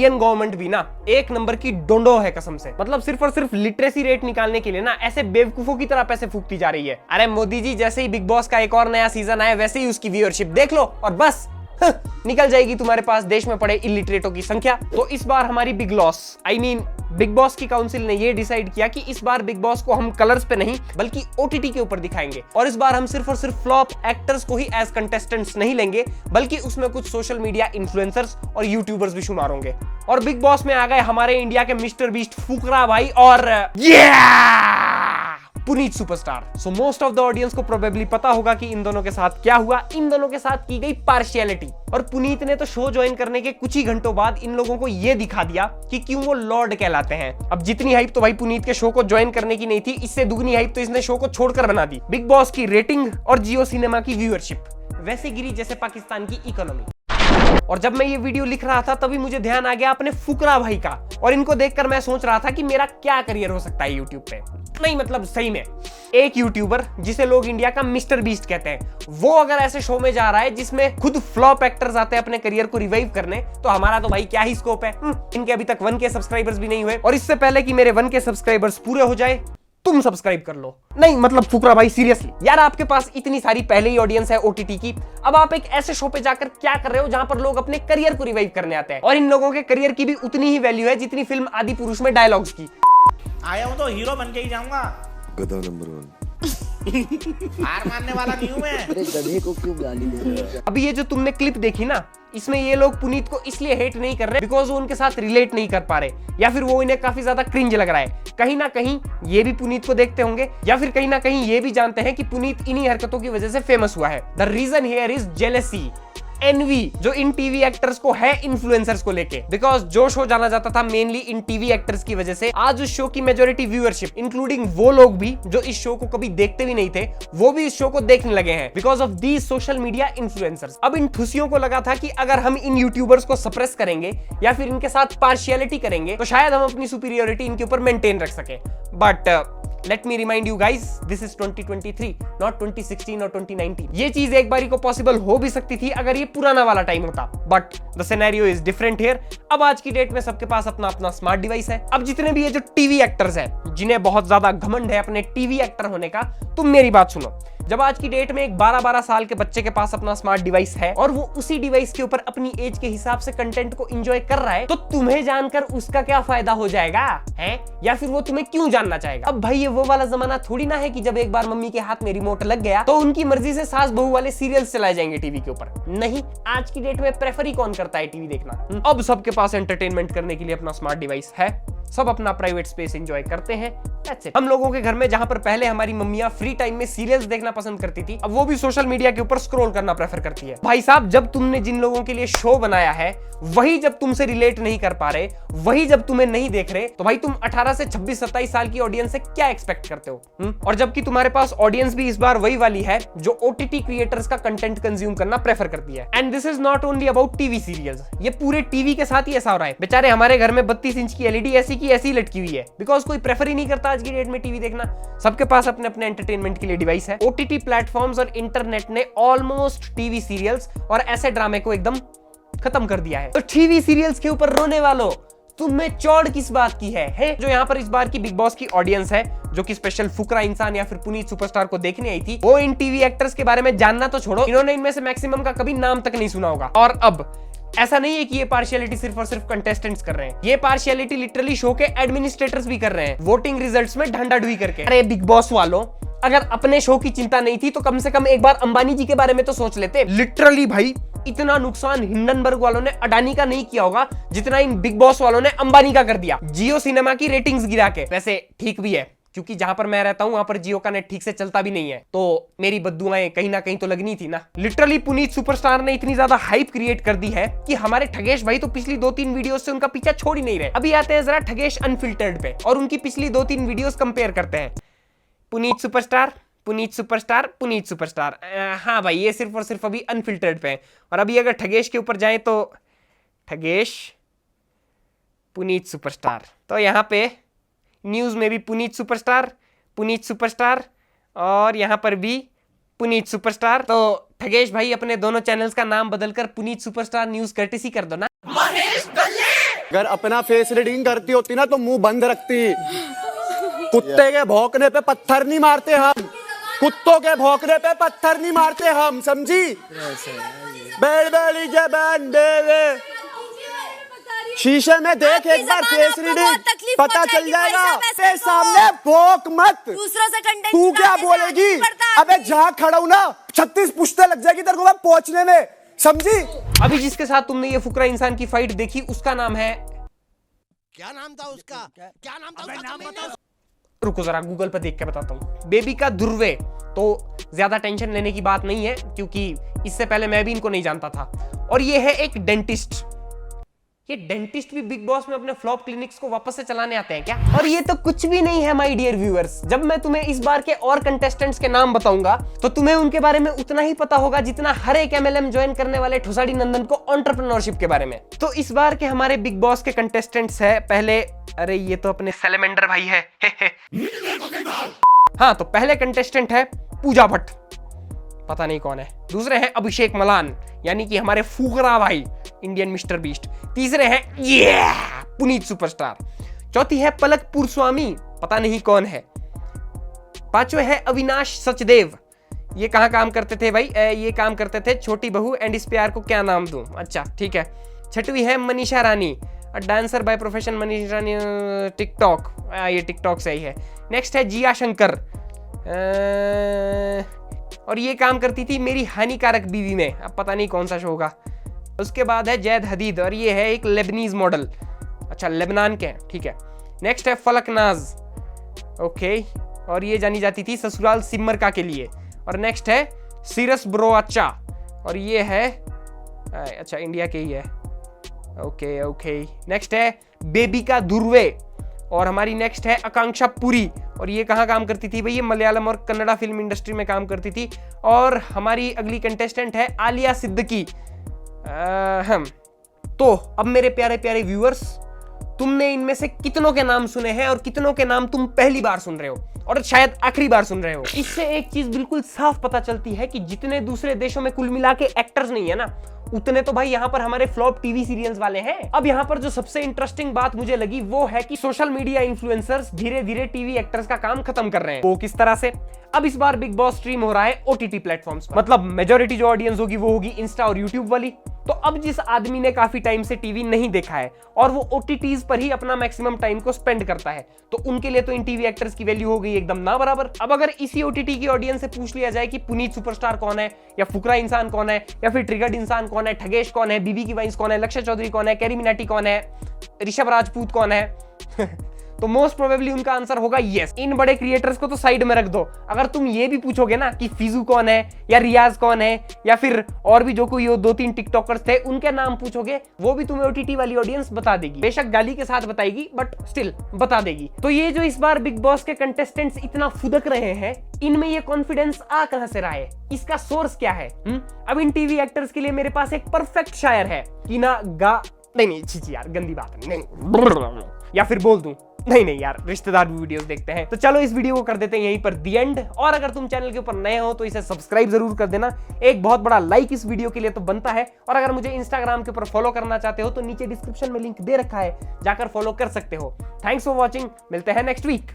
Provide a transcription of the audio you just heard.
Indian government भी ना एक नंबर की डोंडो है कसम से। मतलब सिर्फ और सिर्फ लिटरेसी रेट निकालने के लिए ना ऐसे बेवकूफों की तरह पैसे फूकती जा रही है। अरे मोदी जी, जैसे ही बिग बॉस का एक और नया सीजन आया वैसे ही उसकी व्यूअरशिप देख लो और बस निकल जाएगी तुम्हारे पास देश में पड़े इलिटरेटों की संख्या। तो इस बार हमारी बिग लॉस बिग बॉस की काउंसिल ने ये डिसाइड किया कि इस बार बिग बॉस को हम कलर्स पे नहीं बल्कि ओटीटी के ऊपर दिखाएंगे। और इस बार हम सिर्फ और सिर्फ फ्लॉप एक्टर्स को ही एज कंटेस्टेंट्स नहीं लेंगे बल्कि उसमें कुछ सोशल मीडिया इन्फ्लुएंसर्स और यूट्यूबर्स भी शुमार होंगे। और बिग बॉस में आ गए हमारे इंडिया के मिस्टर बीस्ट फुकरा भाई और Puneet superstar. So most of the audience को प्रोबेबली पता होगा कि इन दोनों के साथ क्या हुआ। इन दोनों के साथ की गई पार्शियलिटी। और पुनीत ने तो शो ज्वाइन करने के कुछ ही घंटों बाद इन लोगों को यह दिखा दिया कि क्यों वो लॉर्ड कहलाते हैं। अब जितनी हाइप तो भाई पुनीत के शो को ज्वाइन करने की नहीं थी, इससे दुगनी हाइप तो इसने शो को छोड़कर बना दी। बिग बॉस की रेटिंग और जियो सिनेमा की व्यूअरशिप वैसे गिरी जैसे पाकिस्तान की इकोनॉमी। और जब मैं ये वीडियो लिख रहा था तभी मुझे ध्यान आ गया अपने फुकरा भाई का। और इनको देखकर मैं सोच रहा था कि मेरा क्या करियर हो सकता है यूट्यूब पे। नहीं मतलब सही में एक यूट्यूबर जिसे लोग इंडिया का मिस्टर बीस्ट कहते हैं, वो अगर ऐसे शो में जा रहा है जिसमें खुद फ्लॉप एक्टर्स आते हैं अपने करियर को रिवाइव करने, तो हमारा तो भाई क्या ही स्कोप है। इनके अभी तक 1K सब्सक्राइबर्स भी नहीं हुए और इससे पहले कि मेरे 1K सब्सक्राइबर्स पूरे हो जाए तुम सब्सक्राइब कर लो। नहीं मतलब फुकरा भाई सीरियसली यार, आपके पास इतनी सारी पहले ही ऑडियंस है ओटीटी की। अब आप एक ऐसे शो पे जाकर क्या कर रहे हो जहां पर लोग अपने करियर को रिवाइव करने आते हैं। और इन लोगों के करियर की भी उतनी ही वैल्यू है जितनी फिल्म आदि पुरुष में डायलॉग्स की। आया हूं तो हीरो बन के ही जाऊंगा। गधा नंबर 1। हार मानने वाला नहीं हूं मैं। अरे गधे को क्यों गाली दे रहे हो? अभी ये जो तुमने क्लिप देखी ना, इसमें ये लोग पुनीत को इसलिए हेट नहीं कर रहे बिकॉज वो उनके साथ रिलेट नहीं कर पा रहे या फिर वो इन्हें काफी ज्यादा क्रिंज लग रहा है। कहीं ना कहीं ये भी पुनीत को देखते होंगे या फिर कहीं ना कहीं ये भी जानते हैं कि पुनीत इन्हीं हरकतों की वजह से फेमस हुआ है। The reason here is jealousy, envy जो इन टीवी एक्टर्स को है इन्फ्लुएंसर्स को लेके। बिकॉज जो शो जाना जाता था मेनली इन टीवी एक्टर्स की वजह से, आज उस शो की मेजॉरिटी व्यूअरशिप इंक्लूडिंग वो लोग भी जो इस शो को कभी देखते भी नहीं थे, वो भी इस शो को देखने लगे हैं because of these social media influencers. अब इन ठुसियों को लगा था कि अगर हम इन यूट्यूबर्स को सप्रेस करेंगे या फिर इनके साथ पार्शियलिटी करेंगे तो शायद हम अपनी सुपीरियोरिटी इनके ऊपर मेंटेन रख सके। But let me remind you guys, this is 2023 not 2016 or 2019। ये चीज एक बारी को पॉसिबल हो भी सकती थी अगर ये पुराना वाला टाइम होता, but the scenario is different here. अब आज की डेट में सबके पास अपना अपना स्मार्ट डिवाइस है। अब जितने भी ये जो टीवी एक्टर्स हैं जिन्हें बहुत ज्यादा घमंड है अपने टीवी एक्टर होने का, तुम मेरी बात सुनो। जब आज की डेट में एक 12-12 साल के बच्चे के पास अपना स्मार्ट डिवाइस है और वो उसी डिवाइस के ऊपर अपनी एज के हिसाब से कंटेंट को एंजॉय कर रहा है, तो तुम्हें जानकर उसका क्या फायदा हो जाएगा है? या फिर वो तुम्हें क्यों जानना चाहेगा? अब भाई ये वो वाला जमाना थोड़ी ना है कि जब एक बार मम्मी के हाथ में रिमोट लग गया तो उनकी मर्जी से सास बहू वाले सीरियल्स चलाए जाएंगे टीवी के ऊपर। नहीं, आज की डेट में प्रेफर ही कौन करता है टीवी देखना। अब सबके पास एंटरटेनमेंट करने के लिए अपना स्मार्ट डिवाइस है, सब अपना प्राइवेट स्पेस एंजॉय करते हैं। That's it। हम लोगों के घर में जहां पर पहले हमारी मम्मियां फ्री टाइम में सीरियल्स देखना पसंद करती थी, अब वो भी सोशल मीडिया के ऊपर स्क्रॉल करना प्रेफर करती है। भाई साहब, जब तुमने जिन लोगों के लिए शो बनाया है वही जब तुमसे रिलेट नहीं कर पा रहे, वही जब तुम्हें नहीं देख रहे, तो भाई तुम 18 से 26-27 साल की ऑडियंस से क्या एक्सपेक्ट करते हो? और जबकि तुम्हारे पास ऑडियंस भी इस बार वही वाली है जो ओटीटी क्रिएटर्स का कंटेंट कंज्यूम करना प्रेफर करती है। And this is not only about TV serials, ये पूरे टीवी के साथ ही ऐसा हो रहा है। बेचारे हमारे घर में 32 इंच की एलईडी ऐसी की ऐसी लटकी हुई है बिकॉज कोई प्रेफर ही नहीं करता आज की डेट में टीवी देखना। सबके पास अपने अपने एंटरटेनमेंट के लिए डिवाइस है। ओटीटी प्लेटफॉर्म्स और इंटरनेट ने ऑलमोस्ट टीवी सीरियल्स और ऐसे ड्रामे को एकदम खत्म कर दिया है। तो टीवी सीरियल्स के ऊपर रोने वालों, तुम्हें चौड़ किस बात की है? जो यहाँ पर इस बार की बिग बॉस की ऑडियंस है जो कि स्पेशल फुकरा इंसान या फिर पुनीत सुपरस्टार को देखने आई थी, वो इन टीवी एक्टर्स के बारे में जानना तो छोड़ो, इन्होंने इनमें से मैक्सिमम का कभी नाम तक नहीं सुना होगा। और अब ऐसा नहीं है कि ये पार्शियलिटी सिर्फ और सिर्फ कंटेस्टेंट्स कर रहे हैं, ये पार्शियलिटी लिटरली शो के एडमिनिस्ट्रेटर्स भी कर रहे हैं, वोटिंग रिजल्ट्स में ढंढाढुई करके। अरे बिग बॉस वालों, अगर अपने शो की चिंता नहीं थी तो कम से कम एक बार अंबानी जी के बारे में तो सोच लेते। लिटरली भाई इतना नुकसान हिंडनबर्ग वालों ने अडानी का नहीं किया होगा जितना इन बिग बॉस वालों ने अंबानी का कर दिया, जियो सिनेमा की रेटिंग्स गिरा के। वैसे ठीक भी है क्योंकि जहां पर मैं रहता हूं वहां पर जियो का नेट ठीक से चलता भी नहीं है, तो मेरी बद्दुआएं कहीं ना कहीं तो लगनी थी ना। लिटरली पुनीत सुपरस्टार ने इतनी ज्यादा हाइप क्रिएट कर दी है कि हमारे ठगेश भाई तो पिछली 2-3 वीडियोस से उनका पीछा छोड़ ही नहीं रहे। अभी आते हैं जरा ठगेश अनफिल्टर्ड पे और उनकी पिछली 2-3 वीडियोस कंपेयर करते हैं। Puneet superstar, Puneet superstar, Puneet superstar. हाँ भाई, ये सिर्फ और सिर्फ अभी अनफिल्टर्ड पे है। और अभी अगर ठगेश के ऊपर जाए तो ठगेश, पुनीत सुपरस्टार, तो यहाँ पे न्यूज में भी पुनीत सुपरस्टार, पुनीत सुपरस्टार और यहाँ पर भी पुनीत सुपरस्टार। तो ठगेश भाई अपने दोनों चैनल्स का नाम बदलकर पुनीत सुपरस्टार न्यूज कर्टेसी कर दो ना। महेश अगर अपना फेस रीडिंग करती होती ना तो मुंह बंद रखती। कुत्ते के भौंकने पे पत्थर नहीं मारते हम, कुत्तों के भौंकने पे पत्थर नहीं मारते हम, समझी? बेड़ी जबान दे, शीशे में देख एक बार फेस रीडिंग, पता चल जाएगा। तेरे सामने भौंक मत, दूसरों से कंटेंट तू क्या बोलेगी? अबे जहाँ खड़ा हूं ना 36 पुश्ते लग जाएगी तेरे को मैं पहुंचने में, समझी? अभी जिसके साथ तुमने ये फुकरा इंसान की फाइट देखी उसका नाम है, क्या नाम था उसका? क्या नाम था उसका? नाम बताओ। रुको जरा गूगल पे देख के बताता हूँ। बेबिका दुर्वे। तो ज्यादा टेंशन लेने की बात नहीं है क्योंकि इससे पहले मैं भी इनको नहीं जानता था। और ये है एक डेंटिस्ट। ये डेंटिस्ट भी बिग बॉस में अपने फ्लॉप क्लिनिक्स को वापस से चलाने आते हैं क्या? और ये तो कुछ भी नहीं है माय डियर व्यूअर्स। जब मैं तुम्हें इस बार के और कंटेस्टेंट्स के नाम बताऊंगा तो तुम्हें उनके बारे में उतना ही पता होगा जितना हर एक MLM ज्वाइन करने वाले ठुसाड़ी नंदन को एंटरप्रेन्योरशिप के बारे में। तो इस बार के हमारे बिग बॉस के कंटेस्टेंट्स है पहले, अरे ये तो अपने सैलेमेंडर भाई है। हाँ, तो पहले कंटेस्टेंट है पूजा भट्ट, पता नहीं कौन है। दूसरे हैं अभिषेक मलान यानी कि हमारे फुकरा भाई इंडियन मिस्टर बीस्ट। तीसरे हैं पुनीत सुपरस्टार। चौथी है पलक पुरस्वामी, पता नहीं कौन है। पांचवे है अविनाश सचदेव, ये कहाँ काम करते थे भाई? ये काम करते थे छोटी बहू एंड इस प्यार को क्या नाम दूं? अच्छा ठीक है। छठवीं है Manisha Rani, dancer by profession. Manisha Rani TikTok, ये टिकटॉक से ही है। नेक्स्ट है जिया शंकर, और ये काम करती थी मेरी हानिकारक बीवी में, अब पता नहीं कौन सा शो होगा। उसके बाद है जैद हदीद, और ये है एक लेबनीज मॉडल, अच्छा लेबनान के हैं, ठीक है। नेक्स्ट है फलक नाज, ओके, और ये जानी जाती थी ससुराल सिमरका के लिए। और नेक्स्ट है सीरस ब्रोआचा, और ये है अच्छा इंडिया के ही है, ओके ओके। नेक्स्ट है बेबिका दुर्वे, और हमारी नेक्स्ट है आकांक्षा पुरी, और ये कहाँ काम करती थी भाई? ये मलयालम और कन्नड़ा फिल्म इंडस्ट्री में काम करती थी। और हमारी अगली कंटेस्टेंट है आलिया सिद्दीकी। तो अब मेरे प्यारे प्यारे व्यूअर्स, तुमने इनमें से कितनों के नाम सुने हैं और कितनों के नाम तुम पहली बार सुन रहे हो और शायद आखिरी बार सुन रहे हो? इससे एक चीज बिल्कुल साफ पता चलती है कि जितने दूसरे देशों में कुल मिला के एक्टर्स नहीं है ना, उतने तो भाई यहाँ पर हमारे फ्लॉप टीवी सीरियल्स वाले हैं। अब यहाँ पर जो सबसे इंटरेस्टिंग बात मुझे लगी वो है कि सोशल मीडिया इन्फ्लुएंसर्स धीरे धीरे टीवी एक्टर्स का काम खत्म कर रहे हैं। वो किस तरह से? अब इस बार बिग बॉस स्ट्रीम हो रहा है OTT प्लेटफॉर्म्स पर, मतलब मेजॉरिटी जो ऑडियंस होगी वो होगी इंस्टा और यूट्यूब वाली। तो अब जिस आदमी ने काफी टाइम से टीवी नहीं देखा है और वो OTTs पर ही अपना मैक्सिमम टाइम को स्पेंड करता है, तो उनके लिए तो इन टीवी एक्टर्स की वैल्यू हो गई एकदम ना बराबर। अब अगर इसी OTT की ऑडियंस से पूछ लिया जाए कि पुनीत सुपरस्टार कौन है, या फुकरा इंसान कौन है, या फिर ट्रिगर्ड इंसान कौन है, ठगेश कौन है, बीबी की वाइंस कौन है, लक्ष्य चौधरी कौन है, कैरी मिनाटी कौन है, ऋषभ राजपूत कौन है तो मोस्ट प्रोबेबली उनका आंसर होगा यस। इन बड़े क्रिएटर्स को तो साइड में रख दो। अगर तुम ये भी पूछोगे ना कि फिजू कौन है, या रियाज कौन है, या फिर और भी जो कोई 2-3 टिकटॉकर्स थे उनके नाम पूछोगे, वो भी तुम्हें OTT वाली ऑडियंस बता देगी। बेशक गाली के साथ बताएगी बट स्टिल बता देगी। तो ये जो इस बार बिग बॉस के कंटेस्टेंट्स इतना फुदक रहे हैं, इनमें ये कॉन्फिडेंस आ कहां से रहा है? इसका सोर्स क्या है? अब इन टीवी एक्टर्स के लिए मेरे पास एक परफेक्ट शायर है कि ना गा नहीं छी यार, गंदी बात है, नहीं, या फिर बोल दूं नहीं यार, रिश्तेदार भी वीडियोस देखते हैं। तो चलो इस वीडियो को कर देते हैं यहीं पर दी एंड। और अगर तुम चैनल के ऊपर नए हो तो इसे सब्सक्राइब जरूर कर देना। एक बहुत बड़ा लाइक इस वीडियो के लिए तो बनता है। और अगर मुझे इंस्टाग्राम के ऊपर फॉलो करना चाहते हो तो नीचे डिस्क्रिप्शन में लिंक दे रखा है, जाकर फॉलो कर सकते हो। थैंक्स फॉर वॉचिंग, मिलते हैं नेक्स्ट वीक।